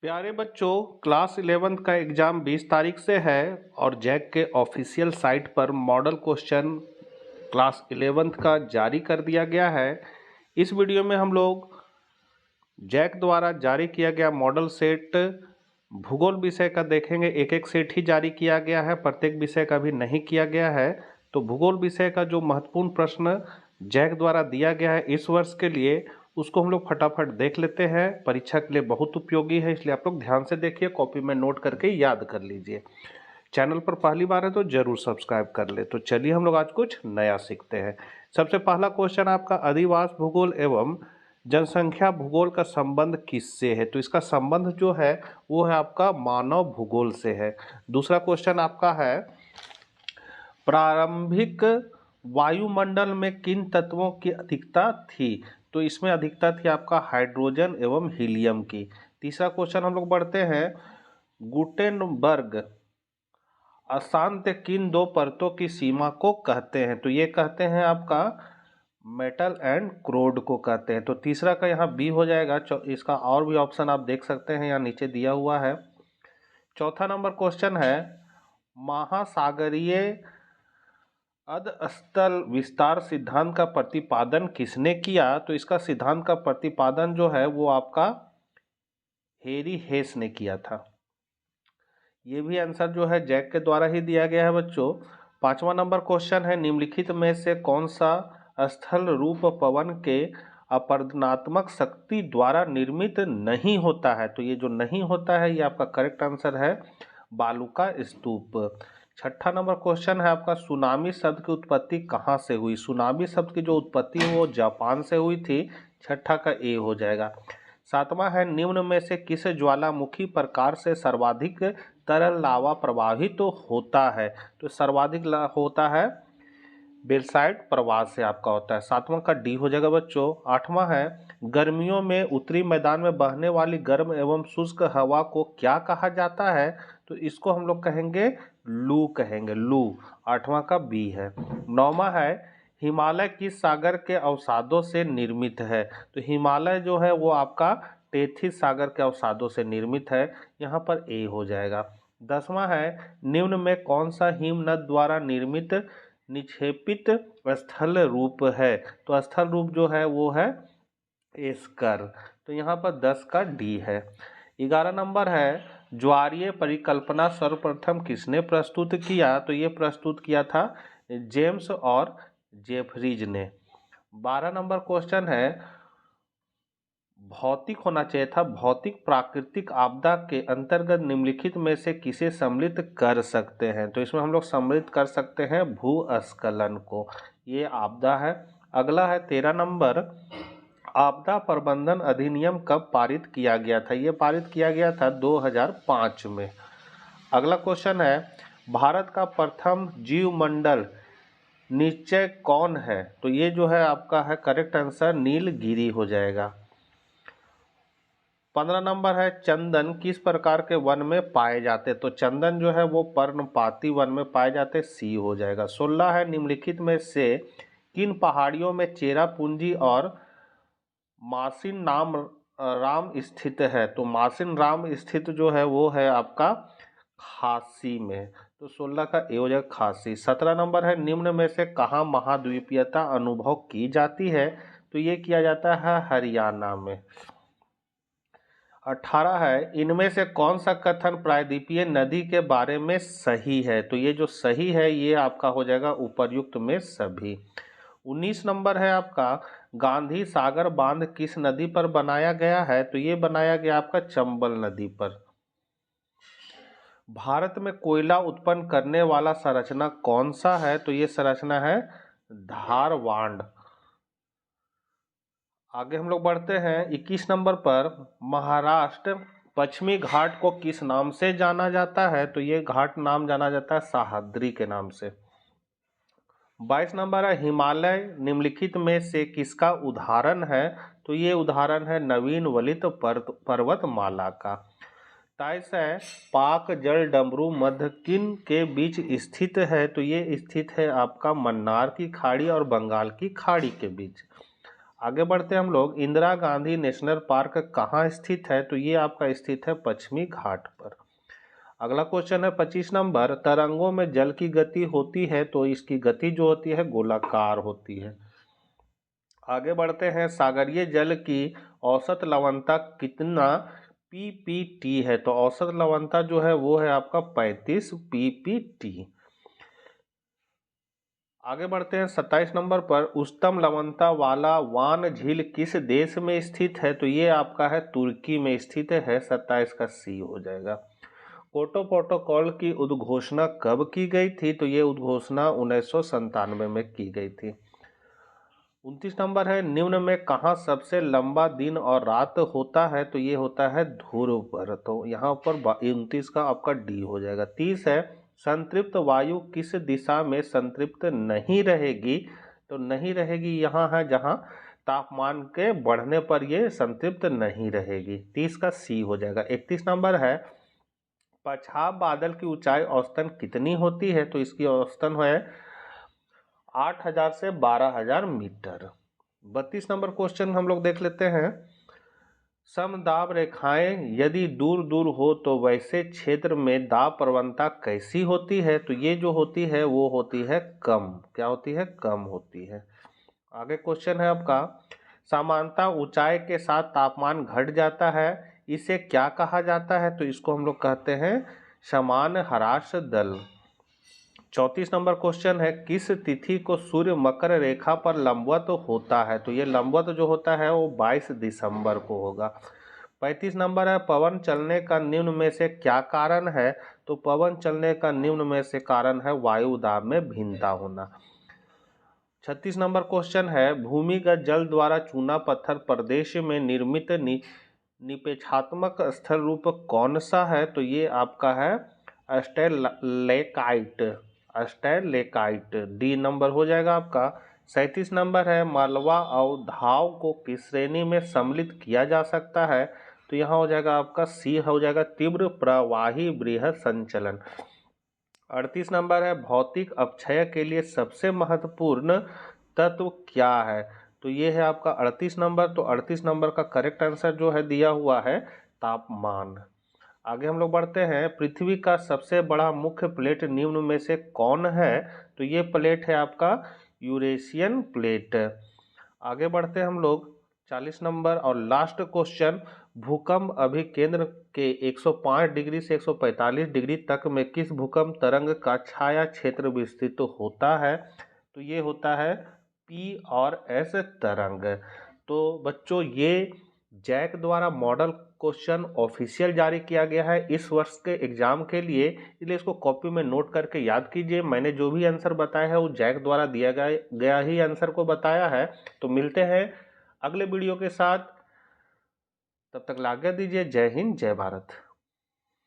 प्यारे बच्चों, class 11th का एग्ज़ाम 20 तारीख से है और जैक के ऑफिशियल साइट पर मॉडल क्वेश्चन क्लास 11th का जारी कर दिया गया है। इस वीडियो में हम लोग जैक द्वारा जारी किया गया मॉडल सेट भूगोल विषय का देखेंगे। एक एक सेट ही जारी किया गया है, प्रत्येक विषय का भी नहीं किया गया है। तो भूगोल विषय का जो महत्वपूर्ण प्रश्न जैक द्वारा दिया गया है इस वर्ष के लिए, उसको हम लोग फटाफट देख लेते हैं। परीक्षा के लिए बहुत उपयोगी है, इसलिए आप लोग ध्यान से देखिए, कॉपी में नोट करके याद कर लीजिए। चैनल पर पहली बार है तो जरूर सब्सक्राइब कर ले। तो चलिए हम लोग आज कुछ नया सीखते हैं। सबसे पहला क्वेश्चन आपका अधिवास भूगोल एवं जनसंख्या भूगोल का संबंध किससे है? तो इसका संबंध जो है वो है आपका मानव भूगोल से है। दूसरा क्वेश्चन आपका है प्रारंभिक वायुमंडल में किन तत्वों की अधिकता थी? तो इसमें अधिकता थी आपका हाइड्रोजन एवं हीलियम की। तीसरा क्वेश्चन हम लोग बढ़ते हैं, गुटेनबर्ग अशांत किन दो परतों की सीमा को कहते हैं? तो ये कहते हैं आपका मेटल एंड क्रोड को कहते हैं। तो तीसरा का यहाँ बी हो जाएगा। इसका और भी ऑप्शन आप देख सकते हैं, यहाँ नीचे दिया हुआ है। चौथा नंबर क्वेश्चन है महासागरीय अधस्तल विस्तार सिद्धांत का प्रतिपादन किसने किया? तो इसका सिद्धांत का प्रतिपादन जो है वो आपका हेरी हेस ने किया था। ये भी आंसर जो है जैक के द्वारा ही दिया गया है बच्चों। पांचवा नंबर क्वेश्चन है निम्नलिखित में से कौन सा स्थल रूप पवन के अपरदनात्मक शक्ति द्वारा निर्मित नहीं होता है? तो ये जो नहीं होता है ये आपका करेक्ट आंसर है बालू का स्तूप। छठा नंबर क्वेश्चन है आपका सुनामी शब्द की उत्पत्ति कहाँ से हुई? सुनामी शब्द की जो उत्पत्ति है वो जापान से हुई थी। छठा का ए हो जाएगा। सातवां है निम्न में से किस ज्वालामुखी प्रकार से सर्वाधिक तरल लावा प्रवाहित तो होता है? तो सर्वाधिक होता है बेलसाइड प्रवाह से आपका होता है। सातवां का डी हो जाएगा बच्चों। आठवां है गर्मियों में उत्तरी मैदान में बहने वाली गर्म एवं शुष्क हवा को क्या कहा जाता है? तो इसको हम लोग कहेंगे लू कहेंगे, लू। आठवां का बी है। नौवां है हिमालय किस सागर के अवसादों से निर्मित है? तो हिमालय जो है वो आपका टेथिस सागर के अवसादों से निर्मित है, यहाँ पर ए हो जाएगा। 10वां है निम्न में कौन सा हिमनद द्वारा निर्मित निक्षेपित स्थल रूप है? तो स्थल रूप जो है वो है एस्कर। तो यहाँ पर 10 का डी है। 11 नंबर है ज्वारीय परिकल्पना सर्वप्रथम किसने प्रस्तुत किया? तो ये प्रस्तुत किया था जेम्स और जेफरीज ने। 12 नंबर क्वेश्चन है भौतिक होना चाहिए था, भौतिक प्राकृतिक आपदा के अंतर्गत निम्नलिखित में से किसे सम्मिलित कर सकते हैं? तो इसमें हम लोग सम्मिलित कर सकते हैं भूस्खलन को, ये आपदा है। अगला है 13 नंबर आपदा प्रबंधन अधिनियम कब पारित किया गया था? ये पारित किया गया था 2005 में। अगला क्वेश्चन है भारत का प्रथम जीवमंडल निश्चय कौन है? तो ये जो है आपका है करेक्ट आंसर नीलगिरी हो जाएगा। 15 नंबर है चंदन किस प्रकार के वन में पाए जाते? तो चंदन जो है वो पर्णपाती वन में पाए जाते, सी हो जाएगा। 16 है निम्नलिखित में से किन पहाड़ियों में चेरापूंजी और मासिन नाम राम स्थित है? तो मासिन राम स्थित जो है वो है आपका खासी में। तो 16 का ए हो जाएगा खासी। 17 नंबर है निम्न में से कहाँ महाद्वीपीयता अनुभव की जाती है? तो ये किया जाता है हरियाणा में। 18 है इनमें से कौन सा कथन प्रायद्वीपीय नदी के बारे में सही है? तो ये जो सही है ये आपका हो जाएगा उपर्युक्त में सभी। 19 नंबर है आपका गांधी सागर बांध किस नदी पर बनाया गया है? तो ये बनाया गया आपका चंबल नदी पर। भारत में कोयला उत्पन्न करने वाला संरचना कौन सा है? तो ये संरचना है धारवाड़। आगे हम लोग बढ़ते हैं 21 नंबर पर महाराष्ट्र पश्चिमी घाट को किस नाम से जाना जाता है? तो ये घाट नाम जाना जाता है सह्याद्री के नाम से। 22 नंबर है हिमालय निम्नलिखित में से किसका उदाहरण है? तो ये उदाहरण है नवीन वलित पर्वतमाला का। 23 है पाक जल डमरू मध्य किन के बीच स्थित है? तो ये स्थित है आपका मन्नार की खाड़ी और बंगाल की खाड़ी के बीच। आगे बढ़ते हैं हम लोग। इंदिरा गांधी नेशनल पार्क कहाँ स्थित है? तो ये आपका स्थित है पश्चिमी घाट पर। अगला क्वेश्चन है 25 नंबर। तरंगों में जल की गति होती है तो इसकी गति जो होती है गोलाकार होती है। आगे बढ़ते हैं। सागरीय जल की औसत लवणता कितना पीपीटी है? तो औसत लवणता जो है वो है आपका 35 पीपीटी। आगे बढ़ते हैं 27 नंबर पर। उच्चतम लवणता वाला वान झील किस देश में स्थित है? तो ये आपका है तुर्की में स्थित है। 27 का सी हो जाएगा। क्योटो प्रोटोकॉल की उद्घोषणा कब की गई थी? तो ये उद्घोषणा 1997 में की गई थी। 29 नंबर है। निम्न में कहाँ सबसे लंबा दिन और रात होता है? तो ये होता है ध्रुव पर। तो यहाँ पर 29 का आपका डी हो जाएगा। 30 है। संतृप्त वायु किस दिशा में संतृप्त नहीं रहेगी? तो नहीं रहेगी यहाँ है जहाँ तापमान के बढ़ने पर ये संतृप्त नहीं रहेगी। 30 का सी हो जाएगा। 31 नंबर है। पछाव बादल की ऊंचाई औसतन कितनी होती है? तो इसकी औसतन है 8,000 से 12,000 मीटर। 32 नंबर क्वेश्चन हम लोग देख लेते हैं। समदाब रेखाएं यदि दूर दूर हो तो वैसे क्षेत्र में दाब प्रवणता कैसी होती है? तो ये जो होती है वो होती है कम। क्या होती है? कम होती है। आगे क्वेश्चन है आपका। समानता ऊंचाई के साथ तापमान घट जाता है, इसे क्या कहा जाता है? तो इसको हम लोग कहते हैं समान ह्रास दल। 34 नंबर क्वेश्चन है। किस तिथि को सूर्य मकर रेखा पर लंबवत होता है? तो ये लंबवत जो होता है वो 22 दिसंबर को होगा। 35 नंबर है। पवन चलने का निम्न में से क्या कारण है? तो पवन चलने का निम्न में से कारण है वायु दाब में भिन्नता होना। 36 नंबर क्वेश्चन है। भूमिगत जल द्वारा चूना पत्थर प्रदेश में निर्मित निपेक्षात्मक स्थल रूप कौन सा है? तो ये आपका है स्टैलेकाइट। स्टैलेकाइट डी नंबर हो जाएगा आपका। 37 नंबर है। मालवा और धाव को किस श्रेणी में सम्मिलित किया जा सकता है? तो यहाँ हो जाएगा आपका सी हो जाएगा तीव्र प्रवाही बृहद संचलन। 38 नंबर है। भौतिक अपक्षय के लिए सबसे महत्वपूर्ण तत्व क्या है? तो ये है आपका 38 नंबर। तो 38 नंबर का करेक्ट आंसर जो है दिया हुआ है तापमान। आगे हम लोग बढ़ते हैं। पृथ्वी का सबसे बड़ा मुख्य प्लेट निम्न में से कौन है? तो ये प्लेट है आपका यूरेशियन प्लेट। आगे बढ़ते हैं हम लोग 40 नंबर और लास्ट क्वेश्चन। भूकंप अभिकेंद्र के 105 डिग्री से 145 डिग्री तक में किस भूकंप तरंग का छाया क्षेत्र विस्तृत होता है? तो ये होता है पी और एस तरंग। तो बच्चों ये जैक द्वारा मॉडल क्वेश्चन ऑफिशियल जारी किया गया है इस वर्ष के एग्जाम के लिए, इसलिए इसको कॉपी में नोट करके याद कीजिए। मैंने जो भी आंसर बताया है वो जैक द्वारा दिया गया ही आंसर को बताया है। तो मिलते हैं अगले वीडियो के साथ, तब तक आज्ञा दीजिए। जय हिंद, जय भारत।